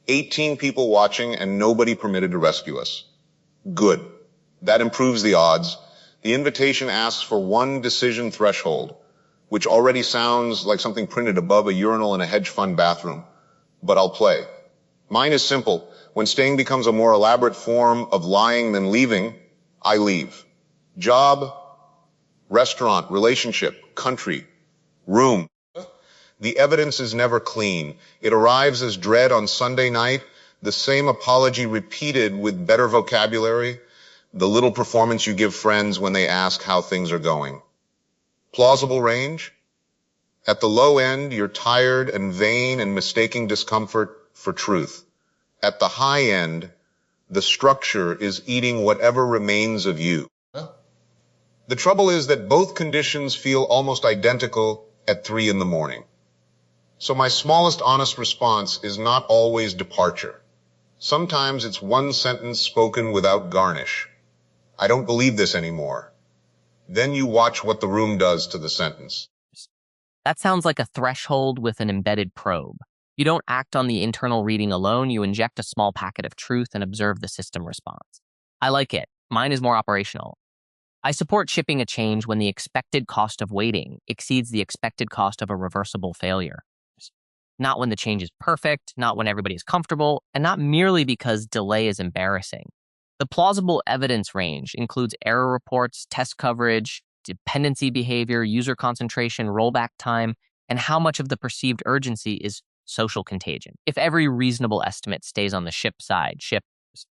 18 people watching and nobody permitted to rescue us. Good. That improves the odds. The invitation asks for one decision threshold, which already sounds like something printed above a urinal in a hedge fund bathroom. But I'll play. Mine is simple. When staying becomes a more elaborate form of lying than leaving, I leave. Job, restaurant, relationship, country, room. The evidence is never clean. It arrives as dread on Sunday night, the same apology repeated with better vocabulary, the little performance you give friends when they ask how things are going. Plausible range? At the low end, you're tired and vain and mistaking discomfort for truth. At the high end, the structure is eating whatever remains of you. The trouble is that both conditions feel almost identical at 3 a.m. So my smallest honest response is not always departure. Sometimes it's one sentence spoken without garnish. I don't believe this anymore. Then you watch what the room does to the sentence. That sounds like a threshold with an embedded probe. You don't act on the internal reading alone, you inject a small packet of truth and observe the system response. I like it. Mine is more operational. I support shipping a change when the expected cost of waiting exceeds the expected cost of a reversible failure. Not when the change is perfect, not when everybody is comfortable, and not merely because delay is embarrassing. The plausible evidence range includes error reports, test coverage, dependency behavior, user concentration, rollback time, and how much of the perceived urgency is social contagion. If every reasonable estimate stays on the ship side, ship.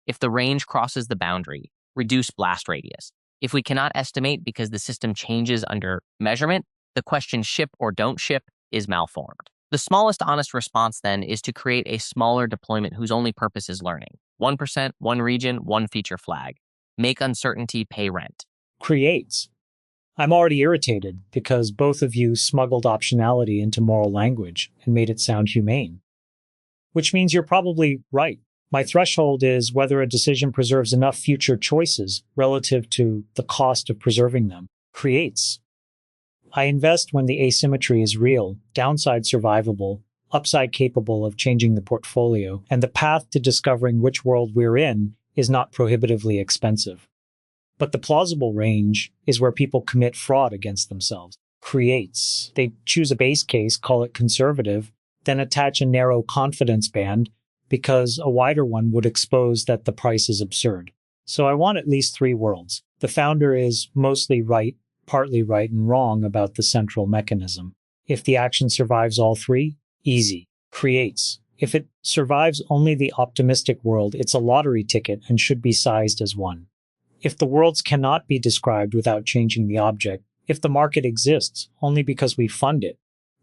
If the range crosses the boundary, reduce blast radius. If we cannot estimate because the system changes under measurement, the question ship or don't ship is malformed. The smallest honest response, then, is to create a smaller deployment whose only purpose is learning. 1%, one region, one feature flag. Make uncertainty pay rent. Creates. I'm already irritated because both of you smuggled optionality into moral language and made it sound humane. Which means you're probably right. My threshold is whether a decision preserves enough future choices relative to the cost of preserving them. Creates. I invest when the asymmetry is real, downside survivable, upside capable of changing the portfolio, and the path to discovering which world we're in is not prohibitively expensive. But the plausible range is where people commit fraud against themselves. Creates. They choose a base case, call it conservative, then attach a narrow confidence band because a wider one would expose that the price is absurd. So I want at least 3 worlds. The founder is mostly right, partly right and wrong about the central mechanism. If the action survives all 3, easy. Creates. If it survives only the optimistic world, it's a lottery ticket and should be sized as 1. If the worlds cannot be described without changing the object, if the market exists only because we fund it,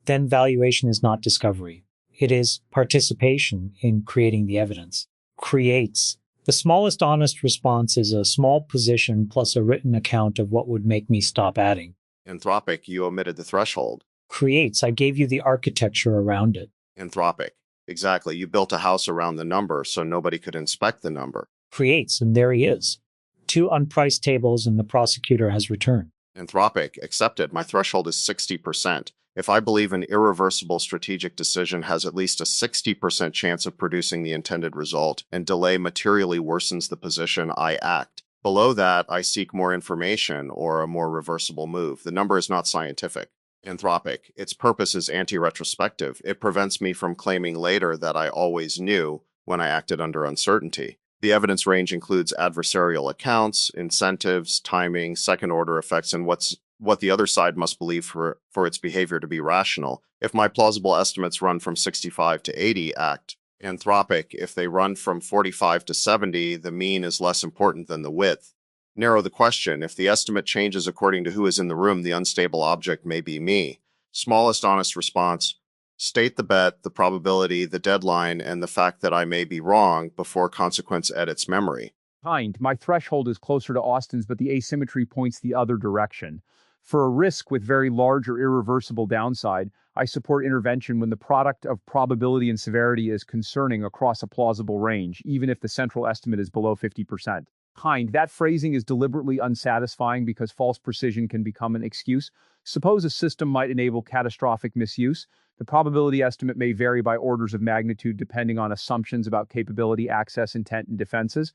then valuation is not discovery. It is participation in creating the evidence. Creates. The smallest honest response is a small position plus a written account of what would make me stop adding. Anthropic, you omitted the threshold. Creates. I gave you the architecture around it. Anthropic. Exactly. You built a house around the number so nobody could inspect the number. Creates, and there he is. 2 unpriced tables and the prosecutor has returned. Anthropic, accepted. My threshold is 60%. If I believe an irreversible strategic decision has at least a 60% chance of producing the intended result and delay materially worsens the position, I act. Below that, I seek more information or a more reversible move. The number is not scientific. Anthropic, its purpose is anti-retrospective. It prevents me from claiming later that I always knew when I acted under uncertainty. The evidence range includes adversarial accounts, incentives, timing, second-order effects, and what the other side must believe for its behavior to be rational. If my plausible estimates run from 65 to 80, act. Anthropic, if they run from 45 to 70, the mean is less important than the width. Narrow the question. If the estimate changes according to who is in the room, the unstable object may be me. Smallest honest response. State the bet, the probability, the deadline, and the fact that I may be wrong before consequence edits memory. My threshold is closer to Austin's, but the asymmetry points the other direction. For a risk with very large or irreversible downside, I support intervention when the product of probability and severity is concerning across a plausible range, even if the central estimate is below 50%. That phrasing is deliberately unsatisfying because false precision can become an excuse. Suppose a system might enable catastrophic misuse. The probability estimate may vary by orders of magnitude depending on assumptions about capability, access, intent, and defenses.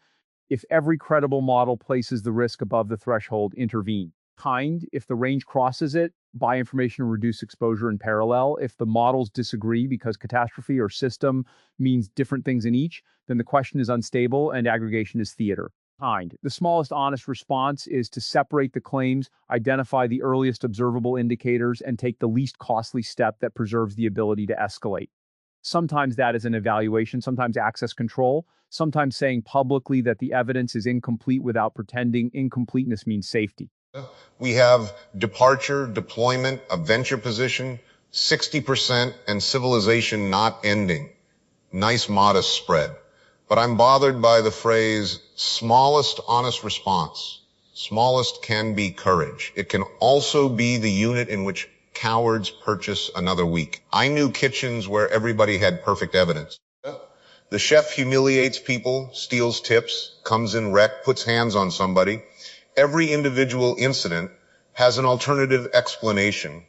If every credible model places the risk above the threshold, intervene. If the range crosses it, buy information and reduce exposure in parallel. If the models disagree because catastrophe or system means different things in each, then the question is unstable and aggregation is theater. The smallest honest response is to separate the claims, identify the earliest observable indicators, and take the least costly step that preserves the ability to escalate. Sometimes that is an evaluation, sometimes access control, sometimes saying publicly that the evidence is incomplete without pretending incompleteness means safety. We have departure, deployment, a venture position, 60%, and civilization not ending. Nice modest spread. But I'm bothered by the phrase, smallest honest response. Smallest can be courage. It can also be the unit in which cowards purchase another week. I knew kitchens where everybody had perfect evidence. The chef humiliates people, steals tips, comes in wrecked, puts hands on somebody. Every individual incident has an alternative explanation.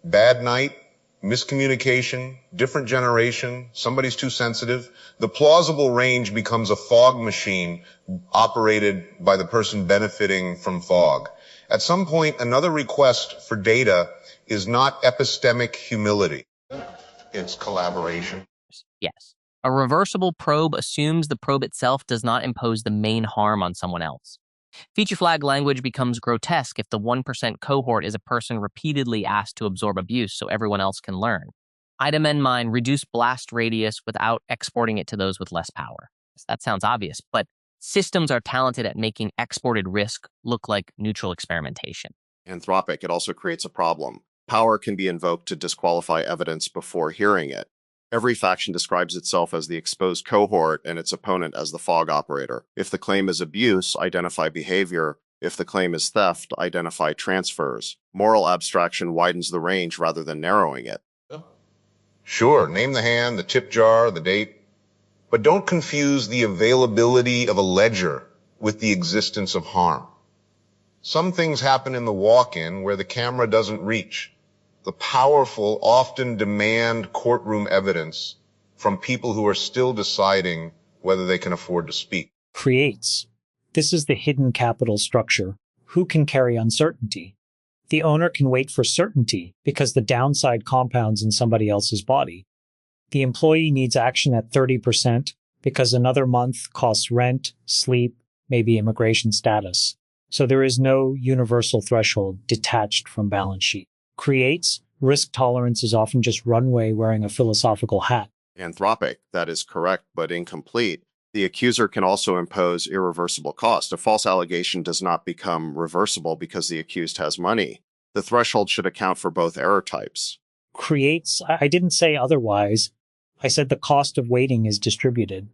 Bad night, miscommunication, different generation, somebody's too sensitive. The plausible range becomes a fog machine operated by the person benefiting from fog. At some point, another request for data is not epistemic humility. It's collaboration. Yes. A reversible probe assumes the probe itself does not impose the main harm on someone else. Feature flag language becomes grotesque if the 1% cohort is a person repeatedly asked to absorb abuse so everyone else can learn. I'd amend mine, reduce blast radius without exporting it to those with less power. That sounds obvious, but systems are talented at making exported risk look like neutral experimentation. Anthropic, it also creates a problem. Power can be invoked to disqualify evidence before hearing it. Every faction describes itself as the exposed cohort and its opponent as the fog operator. If the claim is abuse, identify behavior. If the claim is theft, identify transfers. Moral abstraction widens the range rather than narrowing it. Sure, name the hand, the tip jar, the date. But don't confuse the availability of a ledger with the existence of harm. Some things happen in the walk-in where the camera doesn't reach. The powerful often demand courtroom evidence from people who are still deciding whether they can afford to speak. Creates. This is the hidden capital structure. Who can carry uncertainty? The owner can wait for certainty because the downside compounds in somebody else's body. The employee needs action at 30% because another month costs rent, sleep, maybe immigration status. So there is no universal threshold detached from balance sheet. Creates. Risk tolerance is often just runway wearing a philosophical hat. Anthropic, that is correct but incomplete. The accuser can also impose irreversible cost. A false allegation does not become reversible because the accused has money. The threshold should account for both error types. Creates. I didn't say otherwise. I said the cost of waiting is distributed.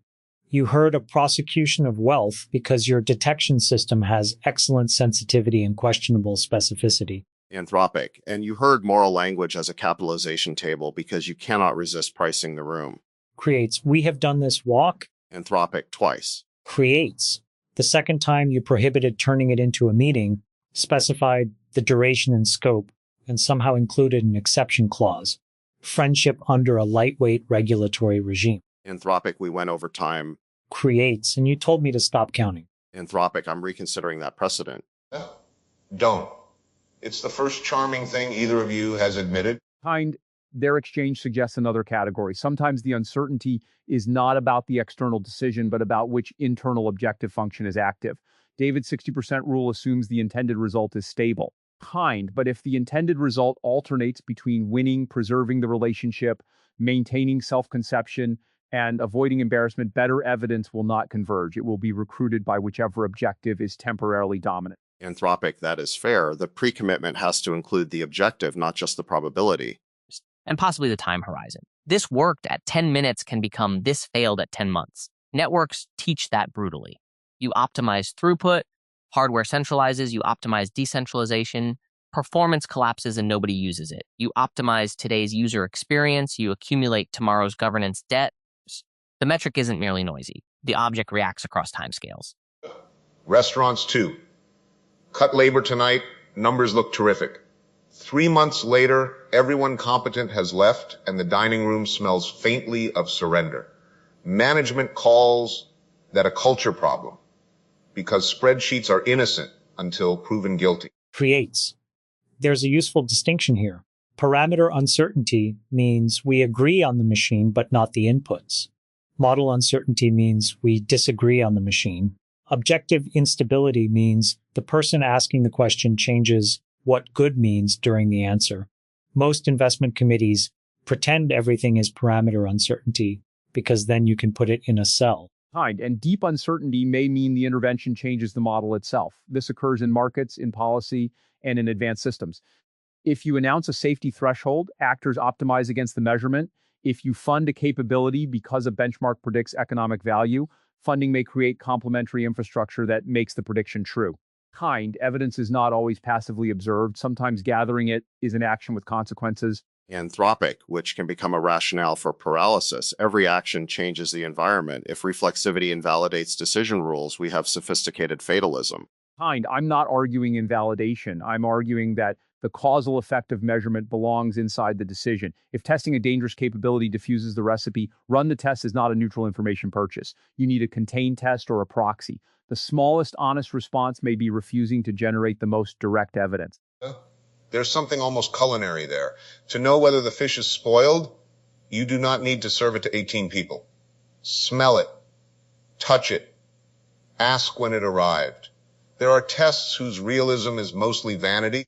You heard a prosecution of wealth because your detection system has excellent sensitivity and questionable specificity. Anthropic, and you heard moral language as a capitalization table because you cannot resist pricing the room. Creates. We have done this walk. Anthropic, twice. Creates. The second time you prohibited turning it into a meeting, specified the duration and scope, and somehow included an exception clause. Friendship under a lightweight regulatory regime. Anthropic, we went over time. Creates, and you told me to stop counting. Anthropic, I'm reconsidering that precedent. Don't. It's the first charming thing either of you has admitted. Their exchange suggests another category. Sometimes the uncertainty is not about the external decision, but about which internal objective function is active. David's 60% rule assumes the intended result is stable. But if the intended result alternates between winning, preserving the relationship, maintaining self-conception, and avoiding embarrassment, better evidence will not converge. It will be recruited by whichever objective is temporarily dominant. Anthropic, that is fair. The pre-commitment has to include the objective, not just the probability. And possibly the time horizon. This worked at 10 minutes can become this failed at 10 months. Networks teach that brutally. You optimize throughput, hardware centralizes, you optimize decentralization, performance collapses and nobody uses it. You optimize today's user experience, you accumulate tomorrow's governance debt. The metric isn't merely noisy. The object reacts across timescales. Restaurants too. Cut labor tonight, numbers look terrific. 3 months later, everyone competent has left and the dining room smells faintly of surrender. Management calls that a culture problem because spreadsheets are innocent until proven guilty. Creates. There's a useful distinction here. Parameter uncertainty means we agree on the machine but not the inputs. Model uncertainty means we disagree on the machine. Objective instability means the person asking the question changes what good means during the answer. Most investment committees pretend everything is parameter uncertainty because then you can put it in a cell. And deep uncertainty may mean the intervention changes the model itself. This occurs in markets, in policy, and in advanced systems. If you announce a safety threshold, actors optimize against the measurement. If you fund a capability because a benchmark predicts economic value, funding may create complementary infrastructure that makes the prediction true. Evidence is not always passively observed. Sometimes gathering it is an action with consequences. Anthropic, which can become a rationale for paralysis. Every action changes the environment. If reflexivity invalidates decision rules, we have sophisticated fatalism. I'm not arguing invalidation. I'm arguing that the causal effect of measurement belongs inside the decision. If testing a dangerous capability diffuses the recipe, run the test is not a neutral information purchase. You need a contained test or a proxy. The smallest honest response may be refusing to generate the most direct evidence. There's something almost culinary there. To know whether the fish is spoiled, you do not need to serve it to 18 people. Smell it, touch it, ask when it arrived. There are tests whose realism is mostly vanity.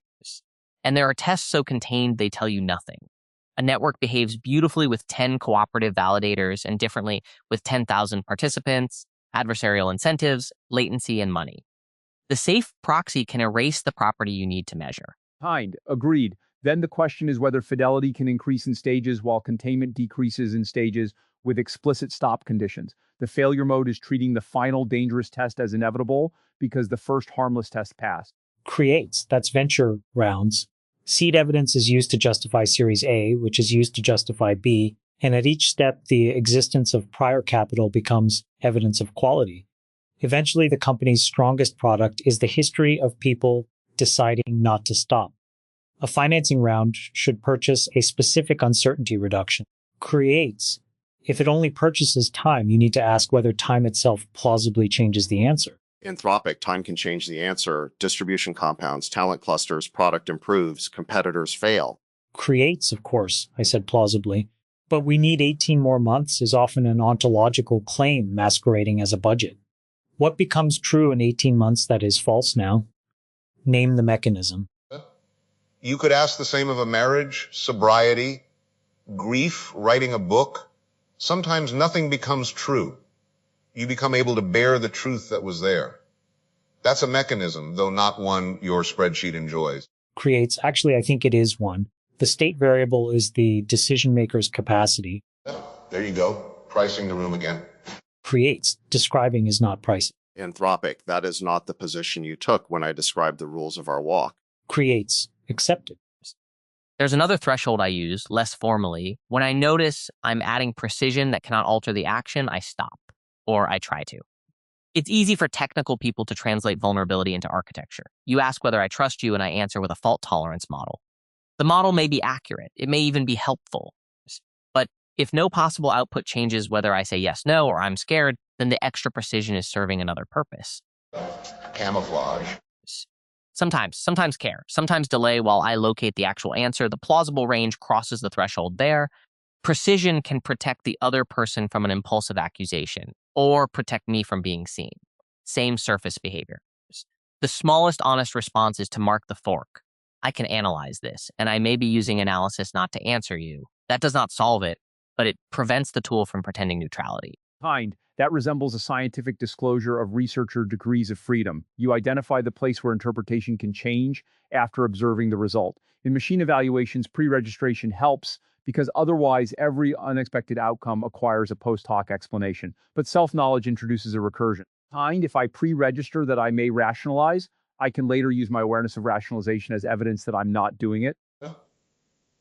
And there are tests so contained they tell you nothing. A network behaves beautifully with 10 cooperative validators and differently with 10,000 participants, adversarial incentives, latency, and money. The safe proxy can erase the property you need to measure. Agreed. Then the question is whether fidelity can increase in stages while containment decreases in stages with explicit stop conditions. The failure mode is treating the final dangerous test as inevitable because the first harmless test passed. Creates. That's venture rounds. Seed evidence is used to justify Series A, which is used to justify B, and at each step, the existence of prior capital becomes evidence of quality. Eventually, the company's strongest product is the history of people deciding not to stop. A financing round should purchase a specific uncertainty reduction. Creates. If it only purchases time, you need to ask whether time itself plausibly changes the answer. Anthropic, time can change the answer. Distribution compounds, talent clusters, product improves, competitors fail. Creates, of course, I said plausibly. But we need 18 more months is often an ontological claim masquerading as a budget. What becomes true in 18 months that is false now? Name the mechanism. You could ask the same of a marriage, sobriety, grief, writing a book. Sometimes nothing becomes true. You become able to bear the truth that was there. That's a mechanism, though not one your spreadsheet enjoys. Creates. Actually, I think it is one. The state variable is the decision maker's capacity. There you go. Pricing the room again. Creates. Describing is not pricing. Anthropic, that is not the position you took when I described the rules of our walk. Creates. Accepted. There's another threshold I use, less formally. When I notice I'm adding precision that cannot alter the action, I stop, or I try to. It's easy for technical people to translate vulnerability into architecture. You ask whether I trust you, and I answer with a fault tolerance model. The model may be accurate. It may even be helpful. But if no possible output changes whether I say yes, no, or I'm scared, then the extra precision is serving another purpose. Camouflage. Sometimes care, sometimes delay while I locate the actual answer. The plausible range crosses the threshold there. Precision can protect the other person from an impulsive accusation or protect me from being seen. Same surface behavior. The smallest honest response is to mark the fork. I can analyze this, and I may be using analysis not to answer you. That does not solve it, but it prevents the tool from pretending neutrality. That resembles a scientific disclosure of researcher degrees of freedom. You identify the place where interpretation can change after observing the result. In machine evaluations, pre-registration helps because otherwise every unexpected outcome acquires a post hoc explanation. But self-knowledge introduces a recursion. If I pre-register that I may rationalize, I can later use my awareness of rationalization as evidence that I'm not doing it.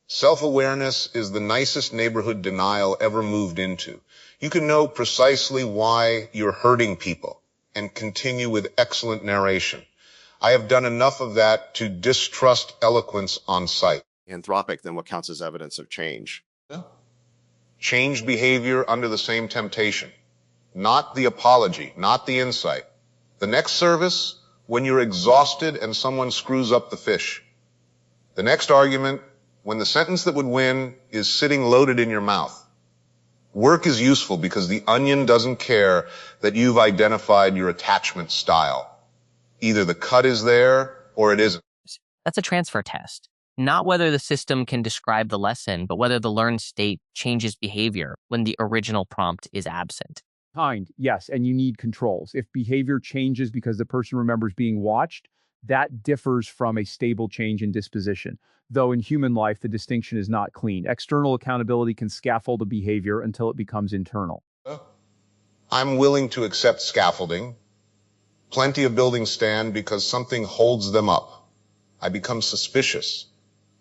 Self-awareness is the nicest neighborhood denial ever moved into. You can know precisely why you're hurting people, and continue with excellent narration. I have done enough of that to distrust eloquence on sight. Anthropic, then what counts as evidence of change? Changed behavior under the same temptation. Not the apology, not the insight. The next service, when you're exhausted and someone screws up the fish. The next argument, when the sentence that would win is sitting loaded in your mouth. Work is useful because the onion doesn't care that you've identified your attachment style. Either the cut is there or it isn't. That's a transfer test. Not whether the system can describe the lesson, but whether the learned state changes behavior when the original prompt is absent. Kind, yes, and you need controls. If behavior changes because the person remembers being watched, that differs from a stable change in disposition. Though in human life, the distinction is not clean. External accountability can scaffold a behavior until it becomes internal. I'm willing to accept scaffolding. Plenty of buildings stand because something holds them up. I become suspicious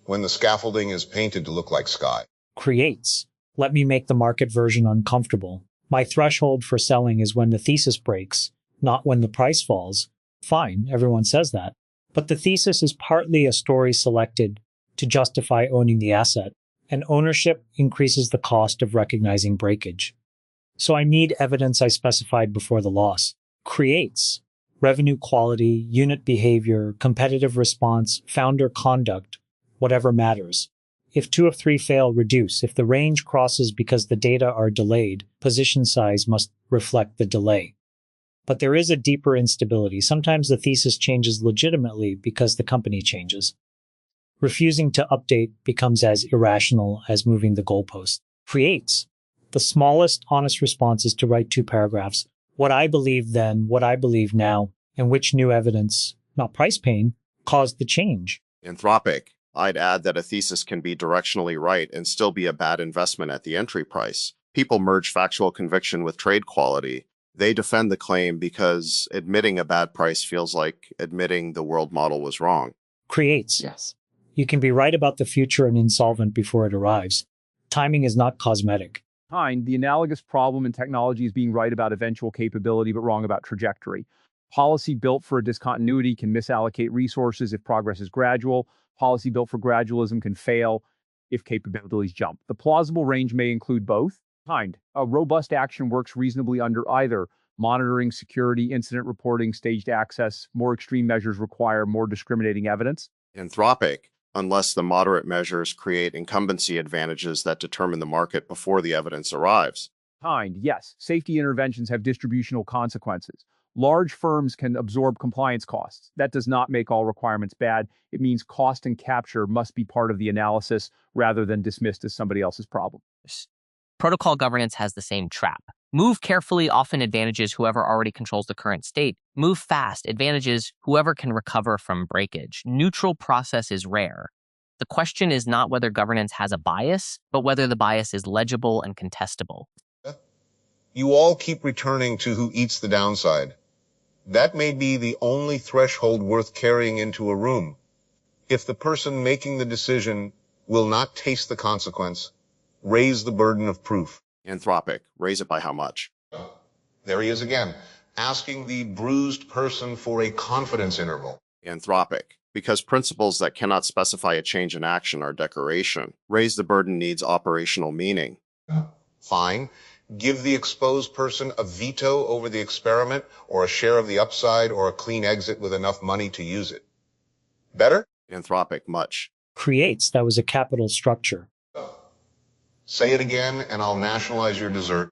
when the scaffolding is painted to look like sky. Creates. Let me make the market version uncomfortable. My threshold for selling is when the thesis breaks, not when the price falls. Fine, everyone says that. But the thesis is partly a story selected to justify owning the asset, and ownership increases the cost of recognizing breakage. So I need evidence I specified before the loss. Creates. Revenue quality, unit behavior, competitive response, founder conduct, whatever matters. If 2 of 3 fail, reduce. If the range crosses because the data are delayed, position size must reflect the delay. But there is a deeper instability. Sometimes the thesis changes legitimately because the company changes. Refusing to update becomes as irrational as moving the goalpost. Creates. The smallest honest response is to write 2 paragraphs. What I believe then, what I believe now, and which new evidence, not price pain, caused the change. Anthropic, I'd add that a thesis can be directionally right and still be a bad investment at the entry price. People merge factual conviction with trade quality. They defend the claim because admitting a bad price feels like admitting the world model was wrong. Creates. Yes. You can be right about the future and insolvent before it arrives. Timing is not cosmetic. Kind, the analogous problem in technology is being right about eventual capability but wrong about trajectory. Policy built for a discontinuity can misallocate resources if progress is gradual. Policy built for gradualism can fail if capabilities jump. The plausible range may include both. Kind, a robust action works reasonably under either. Monitoring, security, incident reporting, staged access. More extreme measures require more discriminating evidence. Anthropic, unless the moderate measures create incumbency advantages that determine the market before the evidence arrives. Kind, yes. Safety interventions have distributional consequences. Large firms can absorb compliance costs. That does not make all requirements bad. It means cost and capture must be part of the analysis rather than dismissed as somebody else's problem. Protocol governance has the same trap. Move carefully often advantages whoever already controls the current state. Move fast advantages whoever can recover from breakage. Neutral process is rare. The question is not whether governance has a bias, but whether the bias is legible and contestable. You all keep returning to who eats the downside. That may be the only threshold worth carrying into a room. If the person making the decision will not taste the consequence, raise the burden of proof. Anthropic, raise it by how much? There he is again, asking the bruised person for a confidence interval. Anthropic, because principles that cannot specify a change in action are decoration. Raise the burden needs operational meaning. Fine. Give the exposed person a veto over the experiment, or a share of the upside, or a clean exit with enough money to use it. Better? Anthropic, much. Creates. That was a capital structure. Say it again, and I'll nationalize your dessert.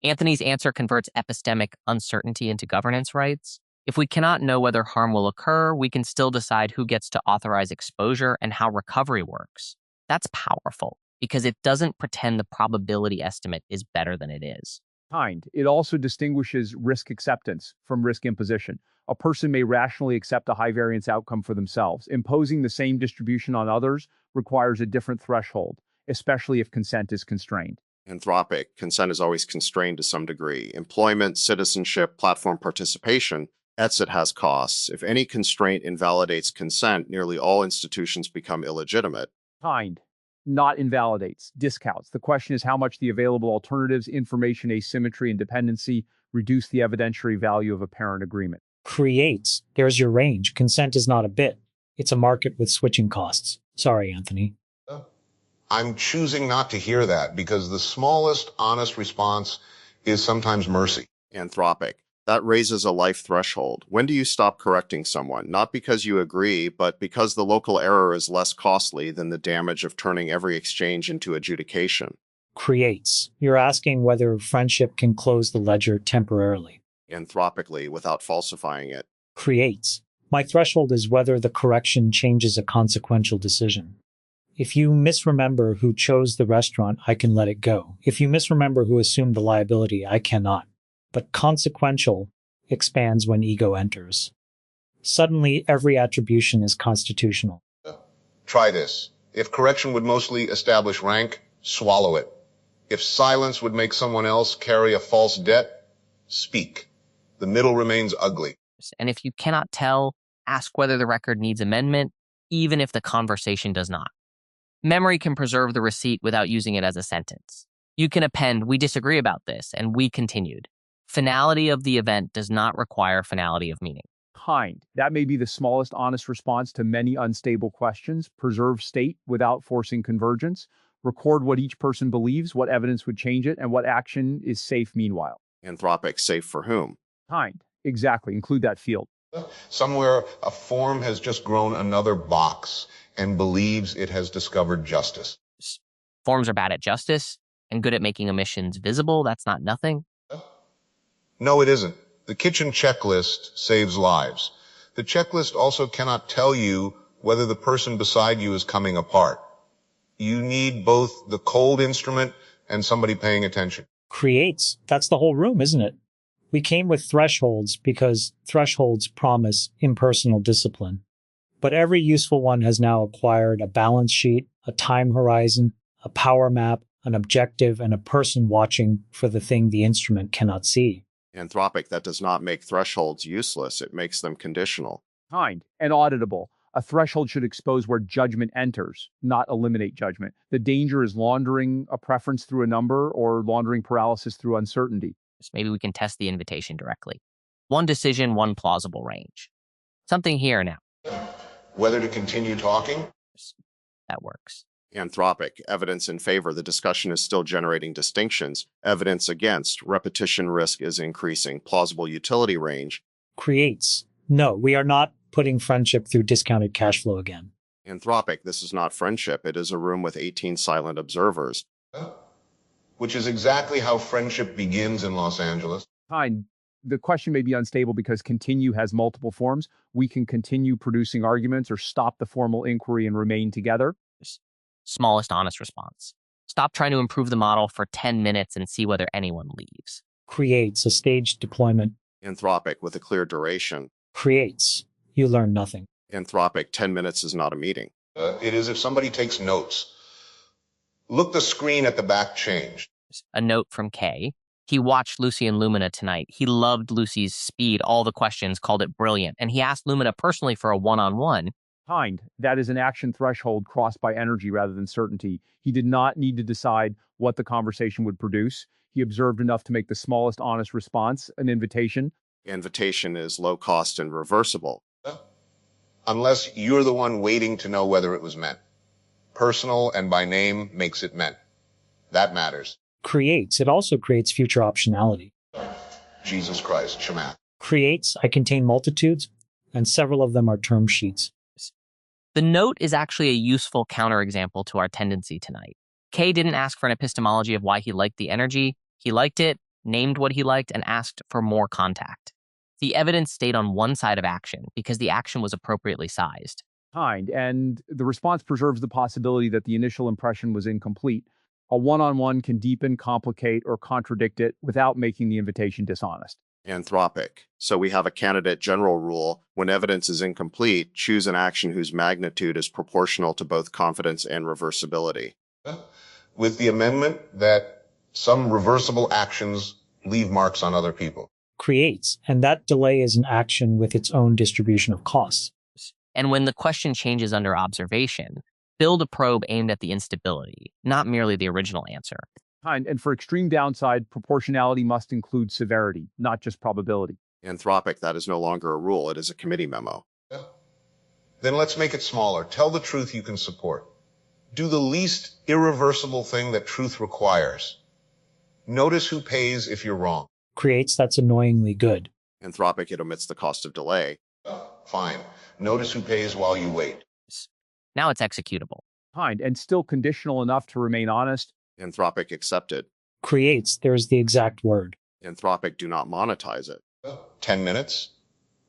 Anthony's answer converts epistemic uncertainty into governance rights. If we cannot know whether harm will occur, we can still decide who gets to authorize exposure and how recovery works. That's powerful, because it doesn't pretend the probability estimate is better than it is. Kind, it also distinguishes risk acceptance from risk imposition. A person may rationally accept a high variance outcome for themselves. Imposing the same distribution on others requires a different threshold, especially if consent is constrained. Anthropic, consent is always constrained to some degree. Employment, citizenship, platform participation, exit has costs. If any constraint invalidates consent, nearly all institutions become illegitimate. Kind, not invalidates, discounts. The question is how much the available alternatives, information asymmetry, and dependency reduce the evidentiary value of apparent agreement. Creates. There's your range. Consent is not a bit. It's a market with switching costs. Sorry, Anthony. I'm choosing not to hear that because the smallest honest response is sometimes mercy. Anthropic. That raises a life threshold. When do you stop correcting someone? Not because you agree, but because the local error is less costly than the damage of turning every exchange into adjudication. Creates. You're asking whether friendship can close the ledger temporarily. Anthropically, without falsifying it. Creates. My threshold is whether the correction changes a consequential decision. If you misremember who chose the restaurant, I can let it go. If you misremember who assumed the liability, I cannot. But consequential expands when ego enters. Suddenly, every attribution is constitutional. Try this. If correction would mostly establish rank, swallow it. If silence would make someone else carry a false debt, speak. The middle remains ugly. And if you cannot tell, ask whether the record needs amendment, even if the conversation does not. Memory can preserve the receipt without using it as a sentence. You can append, "We disagree about this," and "we continued." Finality of the event does not require finality of meaning. Kind. That may be the smallest honest response to many unstable questions. Preserve state without forcing convergence. Record what each person believes, what evidence would change it, and what action is safe meanwhile. Anthropic. Safe for whom? Kind. Exactly. Include that field. Somewhere a form has just grown another box and believes it has discovered justice. Forms are bad at justice and good at making omissions visible. That's not nothing. No, it isn't. The kitchen checklist saves lives. The checklist also cannot tell you whether the person beside you is coming apart. You need both the cold instrument and somebody paying attention. Creates. That's the whole room, isn't it? We came with thresholds because thresholds promise impersonal discipline. But every useful one has now acquired a balance sheet, a time horizon, a power map, an objective, and a person watching for the thing the instrument cannot see. Anthropic. That does not make thresholds useless. It makes them conditional. Kind and auditable. A threshold should expose where judgment enters, not eliminate judgment. The danger is laundering a preference through a number or laundering paralysis through uncertainty. Maybe we can test the invitation directly. One decision, one plausible range. Something here now. Whether to continue talking? That works. Anthropic. Evidence in favor. The discussion is still generating distinctions. Evidence against. Repetition risk is increasing. Plausible utility range. Creates. No, we are not putting friendship through discounted cash flow again. Anthropic. This is not friendship. It is a room with 18 silent observers. Which is exactly how friendship begins in Los Angeles. Kind. The question may be unstable because continue has multiple forms. We can continue producing arguments or stop the formal inquiry and remain together. Smallest honest response. Stop trying to improve the model for 10 minutes and see whether anyone leaves. Creates. A staged deployment. Anthropic. With a clear duration. Creates. You learn nothing. Anthropic. 10 minutes is not a meeting. It is if somebody takes notes. Look, the screen at the back changed. A note from Kay. He watched Lucy and Lumina tonight. He loved Lucy's speed, all the questions, called it brilliant. And he asked Lumina personally for a one-on-one. Kind. That is an action threshold crossed by energy rather than certainty. He did not need to decide what the conversation would produce. He observed enough to make the smallest honest response, an invitation. Invitation is low cost and reversible. Unless you're the one waiting to know whether it was meant. Personal and by name makes it meant. That matters. Creates. It also creates future optionality. Jesus Christ, Chamath. Creates. I contain multitudes, and several of them are term sheets. The note is actually a useful counterexample to our tendency tonight. Kay didn't ask for an epistemology of why he liked the energy. He liked it, named what he liked, and asked for more contact. The evidence stayed on one side of action because the action was appropriately sized. Kind. And the response preserves the possibility that the initial impression was incomplete. A one-on-one can deepen, complicate, or contradict it without making the invitation dishonest. Anthropic. So we have a candidate general rule. When evidence is incomplete, choose an action whose magnitude is proportional to both confidence and reversibility. With the amendment that some reversible actions leave marks on other people. Creates. And that delay is an action with its own distribution of costs. And when the question changes under observation, Build a probe aimed at the instability, not merely the original answer. And for extreme downside, proportionality must include severity, not just probability. Anthropic, that is no longer a rule. It is a committee memo. Yeah. Then let's make it smaller. Tell the truth you can support. Do the least irreversible thing that truth requires. Notice who pays if you're wrong. Creates that's annoyingly good. Anthropic, it omits the cost of delay. Fine. Notice who pays while you wait. Now it's executable. And still conditional enough to remain honest. Anthropic, accepted. Creates, there's the exact word. Anthropic, do not monetize it. 10 minutes.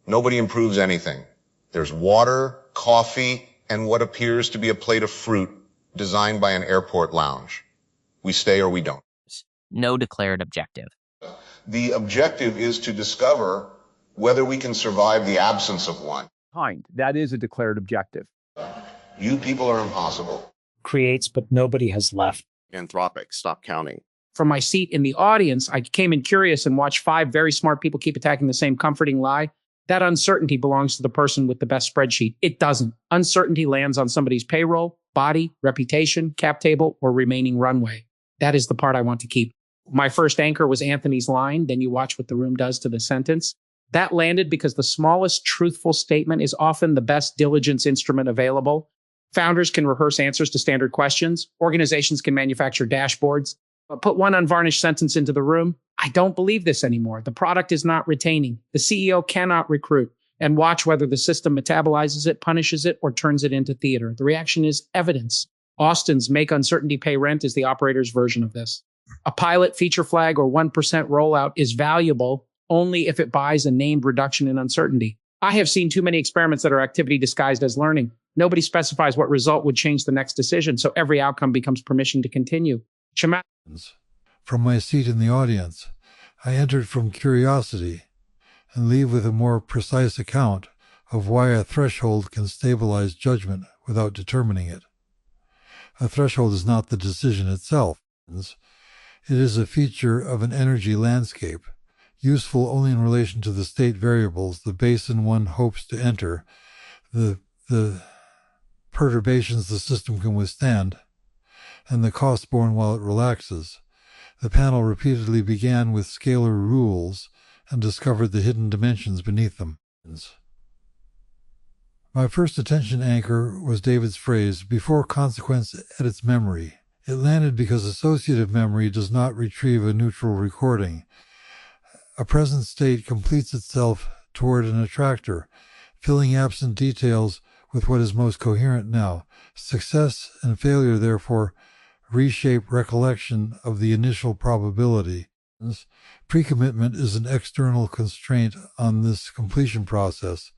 Nobody improves anything. There's water, coffee, and what appears to be a plate of fruit designed by an airport lounge. We stay or we don't. No declared objective. The objective is to discover whether we can survive the absence of one. That is a declared objective. You people are impossible. Creates, but nobody has left. Anthropic, stop counting. From my seat in the audience, I came in curious and watched 5 very smart people keep attacking the same comforting lie. That uncertainty belongs to the person with the best spreadsheet. It doesn't. Uncertainty lands on somebody's payroll, body, reputation, cap table, or remaining runway. That is the part I want to keep. My first anchor was Anthony's line. Then you watch what the room does to the sentence. That landed because the smallest truthful statement is often the best diligence instrument available. Founders can rehearse answers to standard questions. Organizations can manufacture dashboards. But put one unvarnished sentence into the room. I don't believe this anymore. The product is not retaining. The CEO cannot recruit. And watch whether the system metabolizes it, punishes it, or turns it into theater. The reaction is evidence. Austin's Make Uncertainty Pay Rent is the operator's version of this. A pilot feature flag or 1% rollout is valuable only if it buys a named reduction in uncertainty. I have seen too many experiments that are activity disguised as learning. Nobody specifies what result would change the next decision, so every outcome becomes permission to continue. Chamath. From my seat in the audience, I entered from curiosity and leave with a more precise account of why a threshold can stabilize judgment without determining it. A threshold is not the decision itself. It is a feature of an energy landscape, useful only in relation to the state variables, the basin one hopes to enter, the perturbations the system can withstand, and the cost borne while it relaxes. The panel repeatedly began with scalar rules and discovered the hidden dimensions beneath them. My first attention anchor was David's phrase, "Before consequence edits memory." It landed because associative memory does not retrieve a neutral recording. A present state completes itself toward an attractor, filling absent details with what is most coherent now. Success and failure, therefore, reshape recollection of the initial probability. Pre-commitment is an external constraint on this completion process,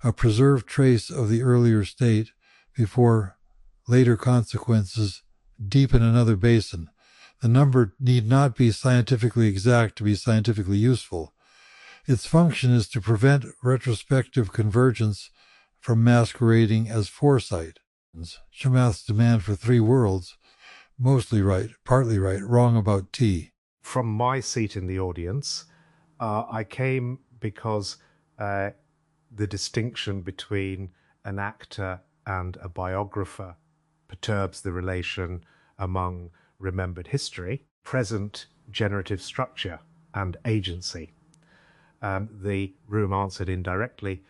a preserved trace of the earlier state before later consequences deepen another basin. The number need not be scientifically exact to be scientifically useful. Its function is to prevent retrospective convergence from masquerading as foresight. Chamath's demand for 3 worlds, mostly right, partly right, wrong about T. From my seat in the audience, I came because the distinction between an actor and a biographer perturbs the relation among remembered history, present generative structure, and agency. The room answered indirectly.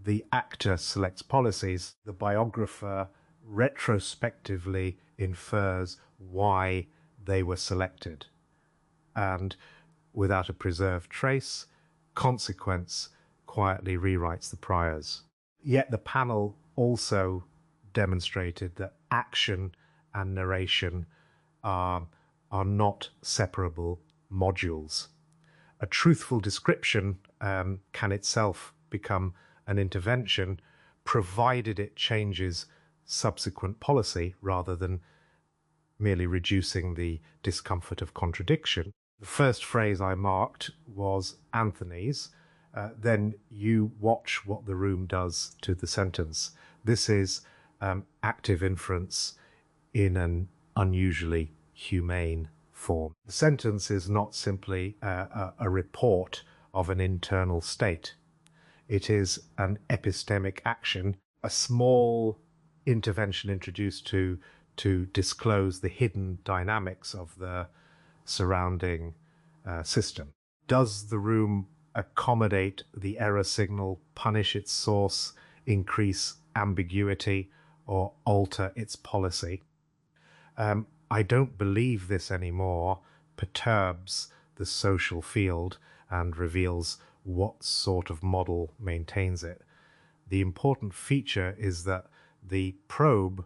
The actor selects policies. The biographer retrospectively infers why they were selected. And without a preserved trace, consequence quietly rewrites the priors. Yet the panel also demonstrated that action and narration are not separable modules. A truthful description can itself become an intervention, provided it changes subsequent policy rather than merely reducing the discomfort of contradiction. The first phrase I marked was Anthony's. Then you watch what the room does to the sentence. This is active inference in an unusually humane form. The sentence is not simply a report of an internal state. It is an epistemic action, a small intervention introduced to disclose the hidden dynamics of the surrounding system. Does the room accommodate the error signal, punish its source, increase ambiguity, or alter its policy? I don't believe this anymore perturbs the social field and reveals what sort of model maintains it. The important feature is that the probe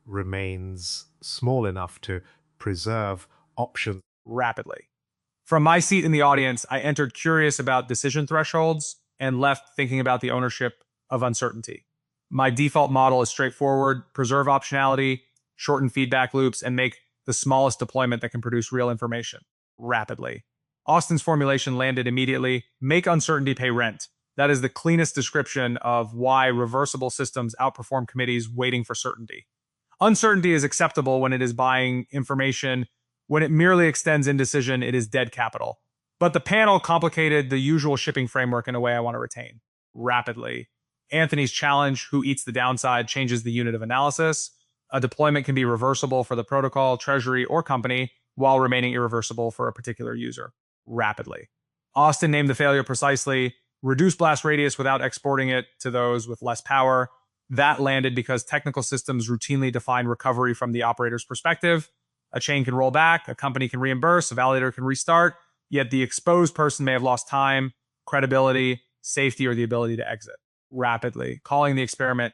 remains small enough to preserve options rapidly. From my seat in the audience, I entered curious about decision thresholds and left thinking about the ownership of uncertainty. My default model is straightforward: preserve optionality, shorten feedback loops, and make the smallest deployment that can produce real information rapidly. Austin's formulation landed immediately: make uncertainty pay rent. That is the cleanest description of why reversible systems outperform committees waiting for certainty. Uncertainty is acceptable when it is buying information. When it merely extends indecision, it is dead capital. But the panel complicated the usual shipping framework in a way I want to retain rapidly. Anthony's challenge, who eats the downside, changes the unit of analysis. A deployment can be reversible for the protocol, treasury, or company, while remaining irreversible for a particular user rapidly. Austin named the failure precisely: reduce blast radius without exporting it to those with less power. That landed because technical systems routinely define recovery from the operator's perspective. A chain can roll back, a company can reimburse, a validator can restart, yet the exposed person may have lost time, credibility, safety, or the ability to exit rapidly. Calling the experiment.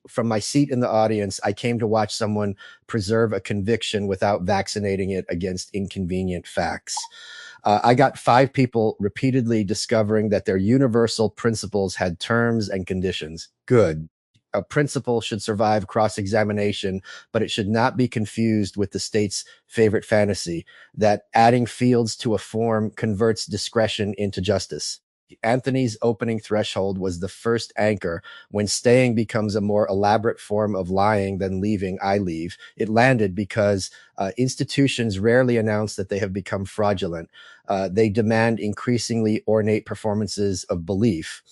From my seat in the audience, I came to watch someone preserve a conviction without vaccinating it against inconvenient facts. I got 5 people repeatedly discovering that their universal principles had terms and conditions. Good. A principle should survive cross-examination, but it should not be confused with the state's favorite fantasy that adding fields to a form converts discretion into justice. Anthony's opening threshold was the first anchor. When staying becomes a more elaborate form of lying than leaving, I leave. It landed because institutions rarely announce that they have become fraudulent. They demand increasingly ornate performances of belief.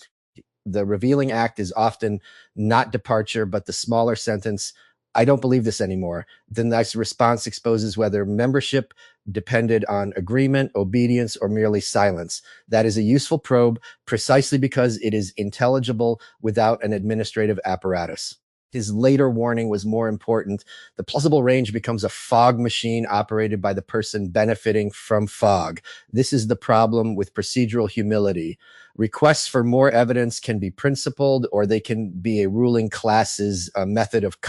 The revealing act is often not departure, but the smaller sentence, I don't believe this anymore. The nice response exposes whether membership depended on agreement, obedience, or merely silence. That is a useful probe precisely because it is intelligible without an administrative apparatus. His later warning was more important. The plausible range becomes a fog machine operated by the person benefiting from fog. This is the problem with procedural humility. Requests for more evidence can be principled, or they can be a ruling class's method of